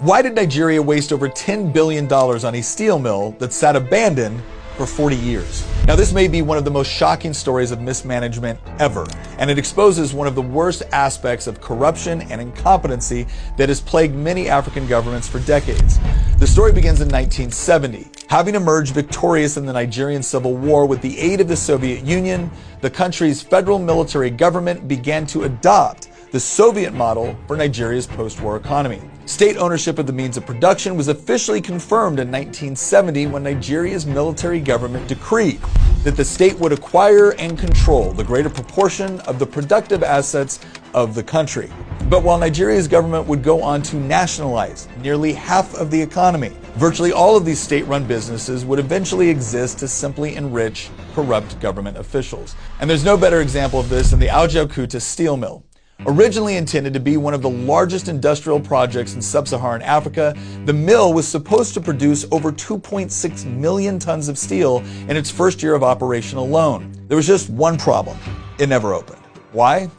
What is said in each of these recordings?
Why did Nigeria waste over $10 billion on a steel mill that sat abandoned for 40 years? Now, this may be one of the most shocking stories of mismanagement ever, and it exposes one of the worst aspects of corruption and incompetency that has plagued many African governments for decades. The story begins in 1970. Having emerged victorious in the Nigerian Civil War with the aid of the Soviet Union, the country's federal military government began to adopt the Soviet model for Nigeria's post-war economy. State ownership of the means of production was officially confirmed in 1970 when Nigeria's military government decreed that the state would acquire and control the greater proportion of the productive assets of the country. But while Nigeria's government would go on to nationalize nearly half of the economy, virtually all of these state-run businesses would eventually exist to simply enrich corrupt government officials. And there's no better example of this than the Ajaokuta steel mill. Originally intended to be one of the largest industrial projects in sub-Saharan Africa, the mill was supposed to produce over 2.6 million tons of steel in its first year of operation alone. There was just one problem: it never opened. Why?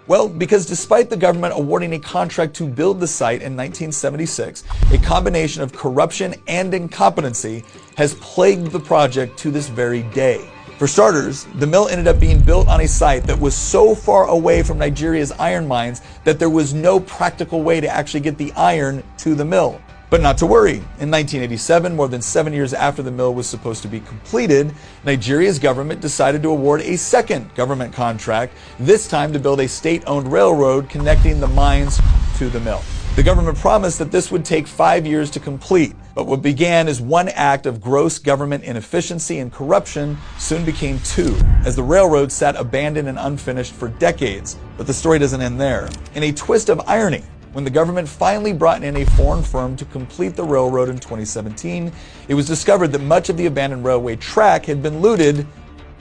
Well, because despite the government awarding a contract to build the site in 1976, a combination of corruption and incompetency has plagued the project to this very day. For starters, the mill ended up being built on a site that was so far away from Nigeria's iron mines that there was no practical way to actually get the iron to the mill. But not to worry. In 1987, more than 7 years after the mill was supposed to be completed, Nigeria's government decided to award a second government contract, this time to build a state-owned railroad connecting the mines to the mill. The government promised that this would take 5 years to complete, but what began as one act of gross government inefficiency and corruption soon became two, as the railroad sat abandoned and unfinished for decades. But the story doesn't end there. In a twist of irony, when the government finally brought in a foreign firm to complete the railroad in 2017, it was discovered that much of the abandoned railway track had been looted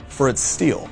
for its steel.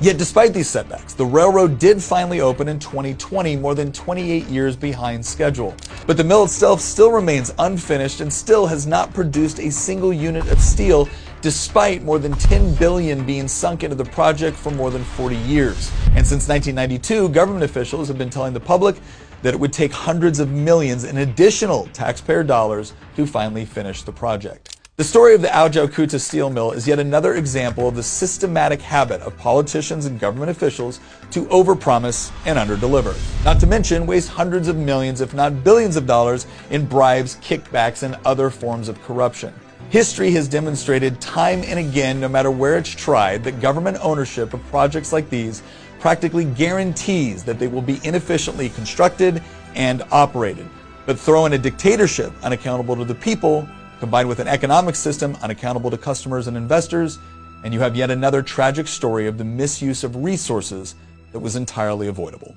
Yet despite these setbacks, the railroad did finally open in 2020, more than 28 years behind schedule. But the mill itself still remains unfinished and still has not produced a single unit of steel, despite more than $10 billion being sunk into the project for more than 40 years. And since 1992, government officials have been telling the public that it would take hundreds of millions in additional taxpayer dollars to finally finish the project. The story of the Ajaokuta steel mill is yet another example of the systematic habit of politicians and government officials to overpromise and underdeliver. Not to mention waste hundreds of millions, if not billions of dollars in bribes, kickbacks, and other forms of corruption. History has demonstrated time and again, no matter where it's tried, that government ownership of projects like these practically guarantees that they will be inefficiently constructed and operated. But throw in a dictatorship unaccountable to the people, combined with an economic system unaccountable to customers and investors, and you have yet another tragic story of the misuse of resources that was entirely avoidable.